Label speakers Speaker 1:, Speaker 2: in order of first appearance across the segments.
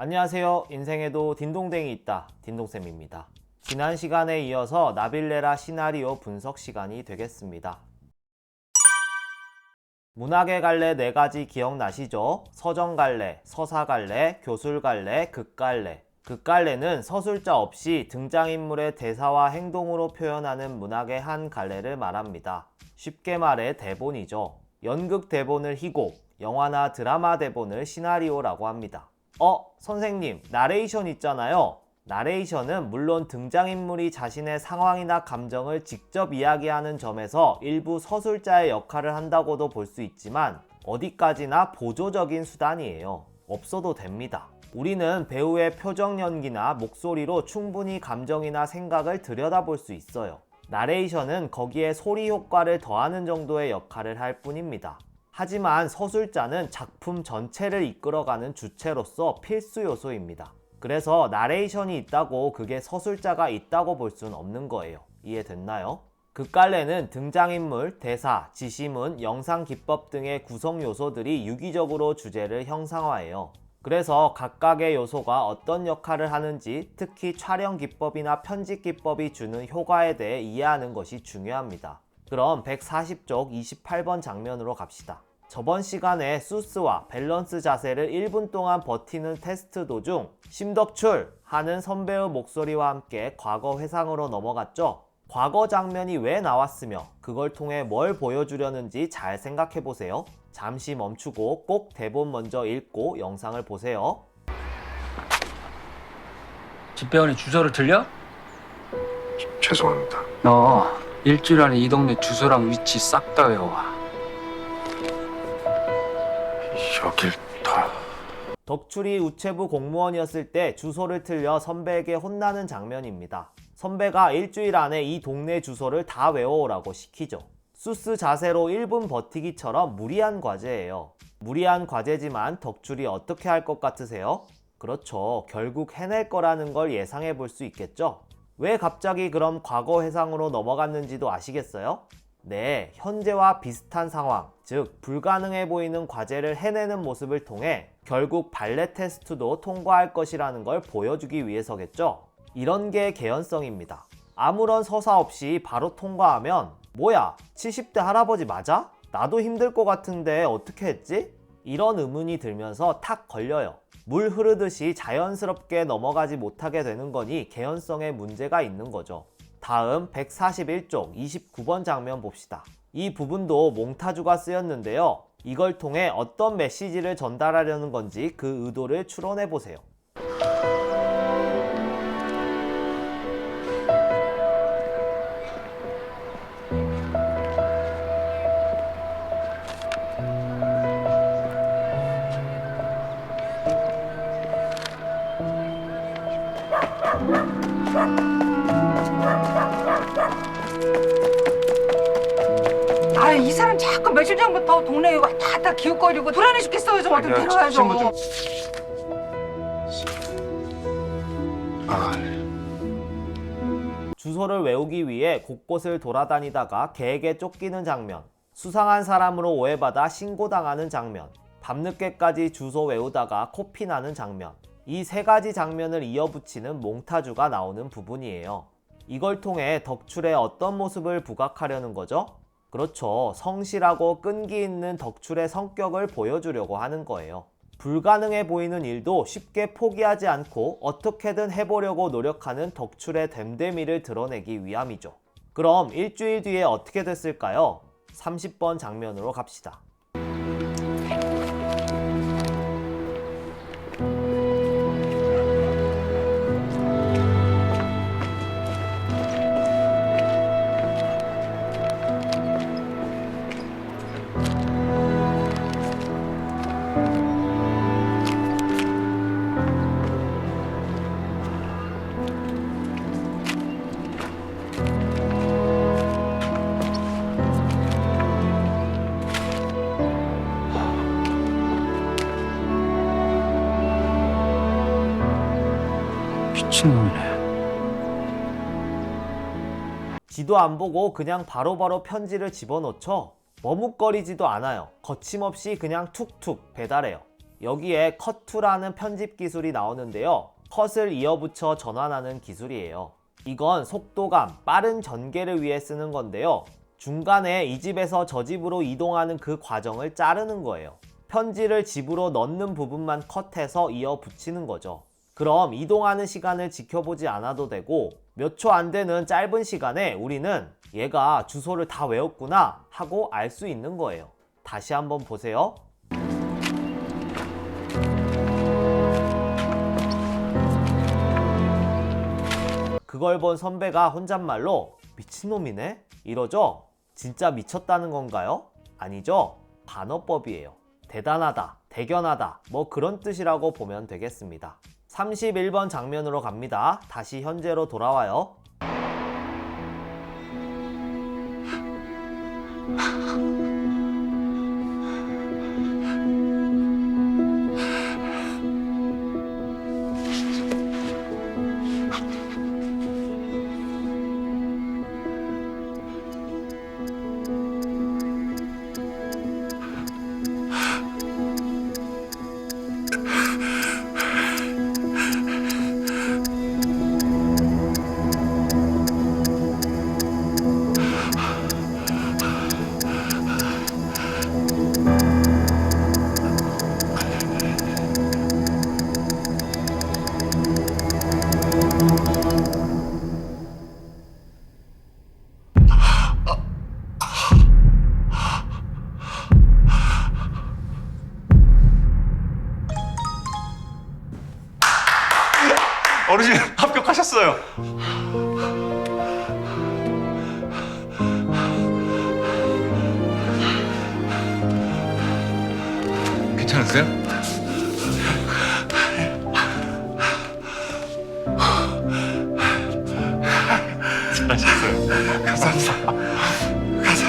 Speaker 1: 안녕하세요. 인생에도 딩동댕이 있다. 딩동쌤입니다. 지난 시간에 이어서 나빌레라 시나리오 분석 시간이 되겠습니다. 문학의 갈래 4가지 기억나시죠? 서정갈래, 서사갈래, 교술갈래, 극갈래. 극갈래는 서술자 없이 등장인물의 대사와 행동으로 표현하는 문학의 한 갈래를 말합니다. 쉽게 말해 대본이죠. 연극 대본을 희곡, 영화나 드라마 대본을 시나리오라고 합니다. 선생님, 나레이션 있잖아요. 나레이션은 물론 등장인물이 자신의 상황이나 감정을 직접 이야기하는 점에서 일부 서술자의 역할을 한다고도 볼 수 있지만 어디까지나 보조적인 수단이에요. 없어도 됩니다. 우리는 배우의 표정 연기나 목소리로 충분히 감정이나 생각을 들여다볼 수 있어요. 나레이션은 거기에 소리 효과를 더하는 정도의 역할을 할 뿐입니다. 하지만 서술자는 작품 전체를 이끌어가는 주체로서 필수 요소입니다. 그래서 나레이션이 있다고 그게 서술자가 있다고 볼 수는 없는 거예요. 이해됐나요? 극갈래는 등장인물, 대사, 지시문, 영상 기법 등의 구성 요소들이 유기적으로 주제를 형상화해요. 그래서 각각의 요소가 어떤 역할을 하는지, 특히 촬영 기법이나 편집 기법이 주는 효과에 대해 이해하는 것이 중요합니다. 그럼 140쪽 28번 장면으로 갑시다. 저번 시간에 수스와 밸런스 자세를 1분 동안 버티는 테스트 도중 심덕출 하는 선배의 목소리와 함께 과거 회상으로 넘어갔죠? 과거 장면이 왜 나왔으며 그걸 통해 뭘 보여주려는지 잘 생각해보세요. 잠시 멈추고 꼭 대본 먼저 읽고 영상을 보세요.
Speaker 2: 집배원이 주소를 들려?
Speaker 3: 죄송합니다.
Speaker 2: 너 일주일 안에 이 동네 주소랑 위치 싹 다 외워와.
Speaker 3: 여길 다...
Speaker 1: 덕출이 우체부 공무원이었을 때 주소를 틀려 선배에게 혼나는 장면입니다. 선배가 일주일 안에 이 동네 주소를 다 외워오라고 시키죠. 수스 자세로 1분 버티기처럼 무리한 과제예요. 무리한 과제지만 덕출이 어떻게 할 것 같으세요? 그렇죠. 결국 해낼 거라는 걸 예상해 볼 수 있겠죠? 왜 갑자기 그럼 과거 회상으로 넘어갔는지도 아시겠어요? 네, 현재와 비슷한 상황, 즉 불가능해 보이는 과제를 해내는 모습을 통해 결국 발레 테스트도 통과할 것이라는 걸 보여주기 위해서겠죠? 이런 게 개연성입니다. 아무런 서사 없이 바로 통과하면 뭐야, 70대 할아버지 맞아? 나도 힘들 것 같은데 어떻게 했지? 이런 의문이 들면서 탁 걸려요. 물 흐르듯이 자연스럽게 넘어가지 못하게 되는 거니 개연성에 문제가 있는 거죠. 다음 141쪽 29번 장면 봅시다. 이 부분도 몽타주가 쓰였는데요. 이걸 통해 어떤 메시지를 전달하려는 건지 그 의도를 추론해 보세요.
Speaker 4: 이 사람 자꾸 며칠 전부터 동네에 왔다 갔다 기웃거리고 불안해 죽겠어요. 좀 어떻게 데려가야죠.
Speaker 1: 주소를 외우기 위해 곳곳을 돌아다니다가 개에게 쫓기는 장면, 수상한 사람으로 오해받아 신고당하는 장면, 밤늦게까지 주소 외우다가 코피 나는 장면, 이 3가지 장면을 이어붙이는 몽타주가 나오는 부분이에요. 이걸 통해 덕출의 어떤 모습을 부각하려는 거죠? 그렇죠. 성실하고 끈기 있는 덕출의 성격을 보여주려고 하는 거예요. 불가능해 보이는 일도 쉽게 포기하지 않고 어떻게든 해보려고 노력하는 덕출의 됨됨이를 드러내기 위함이죠. 그럼 일주일 뒤에 어떻게 됐을까요? 30번 장면으로 갑시다.
Speaker 2: 미친놈이네.
Speaker 1: 지도 안 보고 그냥 바로바로 편지를 집어넣죠? 머뭇거리지도 않아요. 거침없이 그냥 툭툭 배달해요. 여기에 컷2라는 편집 기술이 나오는데요. 컷을 이어붙여 전환하는 기술이에요. 이건 속도감, 빠른 전개를 위해 쓰는 건데요. 중간에 이 집에서 저 집으로 이동하는 그 과정을 자르는 거예요. 편지를 집으로 넣는 부분만 컷해서 이어 붙이는 거죠. 그럼 이동하는 시간을 지켜보지 않아도 되고 몇 초 안 되는 짧은 시간에 우리는 얘가 주소를 다 외웠구나 하고 알 수 있는 거예요. 다시 한번 보세요. 그걸 본 선배가 혼잣말로 미친놈이네? 이러죠? 진짜 미쳤다는 건가요? 아니죠? 반어법이에요. 대단하다, 대견하다, 뭐 그런 뜻이라고 보면 되겠습니다. 31번 장면으로 갑니다. 다시 현재로 돌아와요.
Speaker 3: 어르신 합격하셨어요. 괜찮으세요? 잘하셨어요. 감사합니다.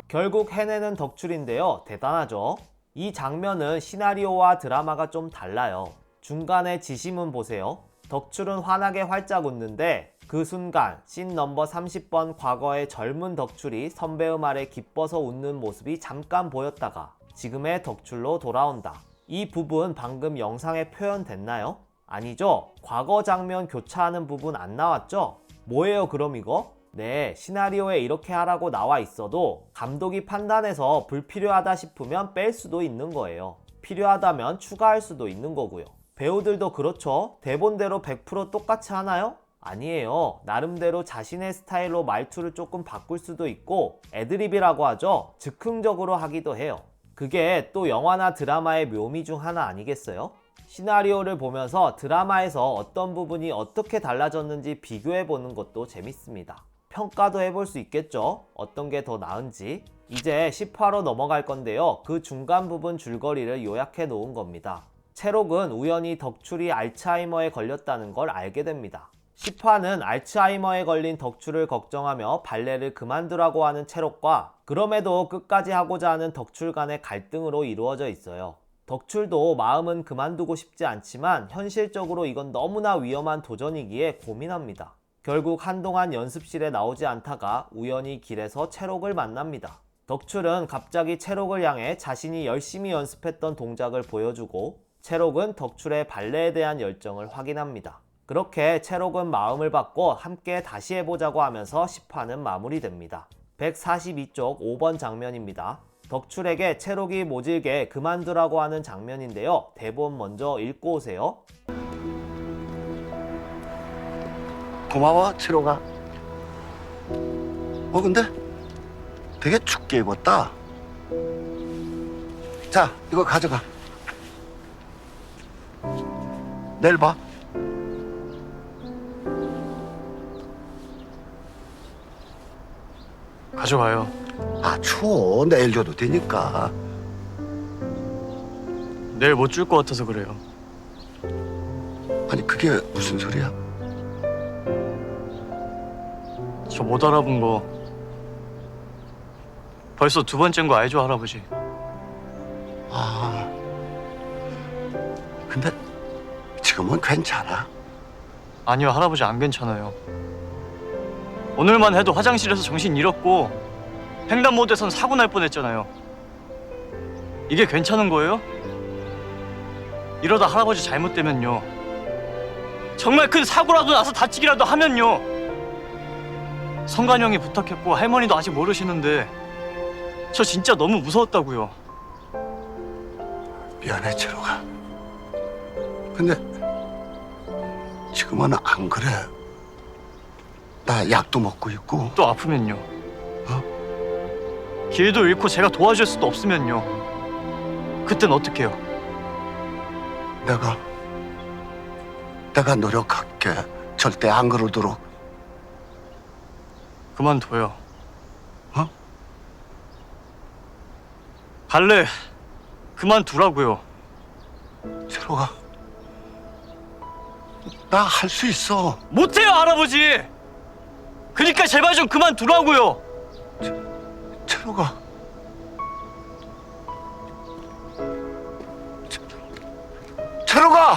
Speaker 1: 결국 해내는 덕출인데요. 대단하죠? 이 장면은 시나리오와 드라마가 좀 달라요. 중간에 지시문 보세요. 덕출은 환하게 활짝 웃는데 그 순간 씬 넘버 30번 과거의 젊은 덕출이 선배의 말에 기뻐서 웃는 모습이 잠깐 보였다가 지금의 덕출로 돌아온다. 이 부분 방금 영상에 표현됐나요? 아니죠? 과거 장면 교차하는 부분 안 나왔죠? 뭐예요 그럼 이거? 네, 시나리오에 이렇게 하라고 나와 있어도 감독이 판단해서 불필요하다 싶으면 뺄 수도 있는 거예요. 필요하다면 추가할 수도 있는 거고요. 배우들도 그렇죠? 대본대로 100% 똑같이 하나요? 아니에요. 나름대로 자신의 스타일로 말투를 조금 바꿀 수도 있고 애드립이라고 하죠. 즉흥적으로 하기도 해요. 그게 또 영화나 드라마의 묘미 중 하나 아니겠어요? 시나리오를 보면서 드라마에서 어떤 부분이 어떻게 달라졌는지 비교해 보는 것도 재밌습니다. 평가도 해볼 수 있겠죠? 어떤 게 더 나은지. 이제 10화로 넘어갈 건데요. 그 중간 부분 줄거리를 요약해 놓은 겁니다. 채록은 우연히 덕출이 알츠하이머에 걸렸다는 걸 알게 됩니다. 10화는 알츠하이머에 걸린 덕출을 걱정하며 발레를 그만두라고 하는 채록과 그럼에도 끝까지 하고자 하는 덕출 간의 갈등으로 이루어져 있어요. 덕출도 마음은 그만두고 싶지 않지만 현실적으로 이건 너무나 위험한 도전이기에 고민합니다. 결국 한동안 연습실에 나오지 않다가 우연히 길에서 채록을 만납니다. 덕출은 갑자기 채록을 향해 자신이 열심히 연습했던 동작을 보여주고 채록은 덕출의 발레에 대한 열정을 확인합니다. 그렇게 채록은 마음을 받고 함께 다시 해보자고 하면서 10화는 마무리됩니다. 142쪽 5번 장면입니다. 덕출에게 채록이 모질게 그만두라고 하는 장면인데요. 대본 먼저 읽고 오세요.
Speaker 5: 고마워, 채록아. 근데 되게 춥게 입었다. 자, 이거 가져가. 내일 봐.
Speaker 3: 가져가요.
Speaker 5: 아, 추워. 내일 줘도 되니까.
Speaker 3: 내일 못 줄 것 같아서 그래요.
Speaker 5: 아니, 그게 무슨 소리야?
Speaker 3: 저 못 알아본 거 벌써 두 번째인 거 알죠, 할아버지?
Speaker 5: 아, 근데 지금은 괜찮아.
Speaker 3: 아니요, 할아버지 안 괜찮아요. 오늘만 해도 화장실에서 정신 잃었고 횡단보도에선 사고 날 뻔했잖아요. 이게 괜찮은 거예요? 이러다 할아버지 잘못되면요. 정말 큰 사고라도 나서 다치기라도 하면요. 성관이 형이 부탁했고 할머니도 아직 모르시는데 저 진짜 너무 무서웠다고요.
Speaker 5: 미안해, 철호가. 근데 지금은 안 그래. 나 약도 먹고 있고.
Speaker 3: 또 아프면요. 길도 잃고 제가 도와줄 수도 없으면요. 그땐 어떡해요?
Speaker 5: 내가 노력할게. 절대 안 그러도록.
Speaker 3: 그만둬요.
Speaker 5: 어?
Speaker 3: 갈래. 그만두라고요.
Speaker 5: 철호가. 나 할 수 있어.
Speaker 3: 못해요, 할아버지. 그러니까 제발 좀 그만두라고요.
Speaker 5: 철호가. 철호가.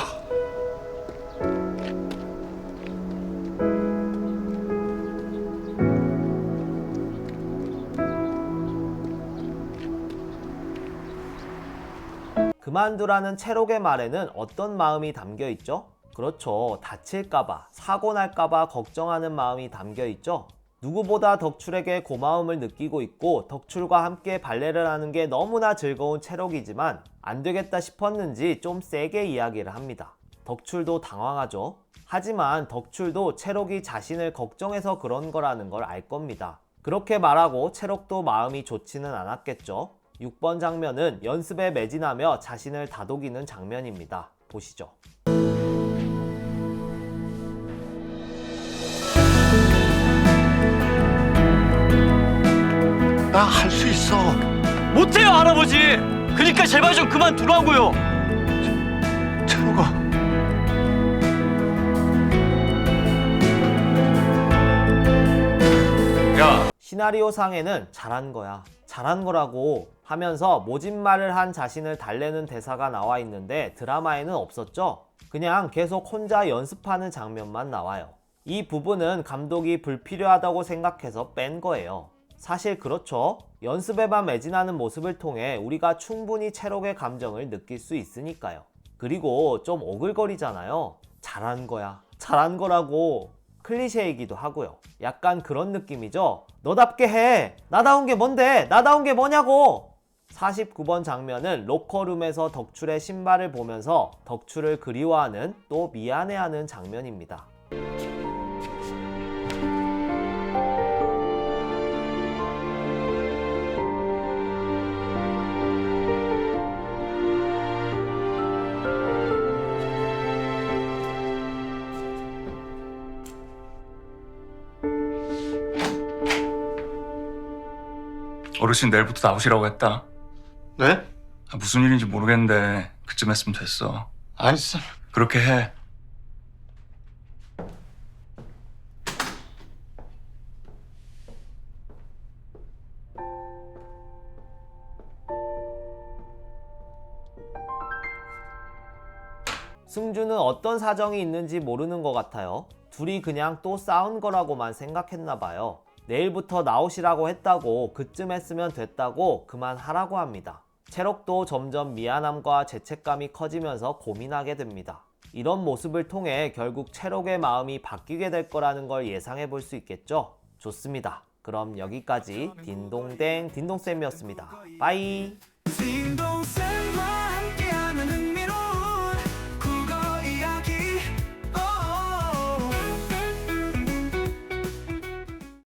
Speaker 1: 그만두라는 채록의 말에는 어떤 마음이 담겨 있죠? 그렇죠. 다칠까봐, 사고 날까봐 걱정하는 마음이 담겨 있죠. 누구보다 덕출에게 고마움을 느끼고 있고 덕출과 함께 발레를 하는 게 너무나 즐거운 채록이지만 안 되겠다 싶었는지 좀 세게 이야기를 합니다. 덕출도 당황하죠. 하지만 덕출도 채록이 자신을 걱정해서 그런 거라는 걸 알 겁니다. 그렇게 말하고 채록도 마음이 좋지는 않았겠죠. 6번 장면은 연습에 매진하며 자신을 다독이는 장면입니다. 보시죠.
Speaker 5: 나 할 수 있어.
Speaker 3: 못해요, 할아버지. 그러니까 제발 좀 그만두라고요.
Speaker 5: 철호가.
Speaker 3: 야,
Speaker 1: 시나리오 상에는 잘한 거야, 잘한 거라고 하면서 모진 말을 한 자신을 달래는 대사가 나와 있는데 드라마에는 없었죠. 그냥 계속 혼자 연습하는 장면만 나와요. 이 부분은 감독이 불필요하다고 생각해서 뺀 거예요. 사실 그렇죠. 연습에만 매진하는 모습을 통해 우리가 충분히 채록의 감정을 느낄 수 있으니까요. 그리고 좀 오글거리잖아요. 잘한 거야, 잘한 거라고. 클리셰이기도 하고요. 약간 그런 느낌이죠. 너답게 해. 나다운 게 뭔데? 나다운 게 뭐냐고. 49번 장면은 로커룸에서 덕출의 신발을 보면서 덕출을 그리워하는 또 미안해하는 장면입니다.
Speaker 6: 어르신 내일부터 나오시라고 했다.
Speaker 3: 네?
Speaker 6: 무슨 일인지 모르겠는데 그쯤 했으면 됐어.
Speaker 3: 아니, 쌤.
Speaker 6: 그렇게 해.
Speaker 1: 승주는 어떤 사정이 있는지 모르는 것 같아요. 둘이 그냥 또 싸운 거라고만 생각했나 봐요. 내일부터 나오시라고 했다고, 그쯤 했으면 됐다고 그만하라고 합니다. 채록도 점점 미안함과 죄책감이 커지면서 고민하게 됩니다. 이런 모습을 통해 결국 채록의 마음이 바뀌게 될 거라는 걸 예상해 볼 수 있겠죠? 좋습니다. 그럼 여기까지 딩동댕 딩동쌤이었습니다. 빠이.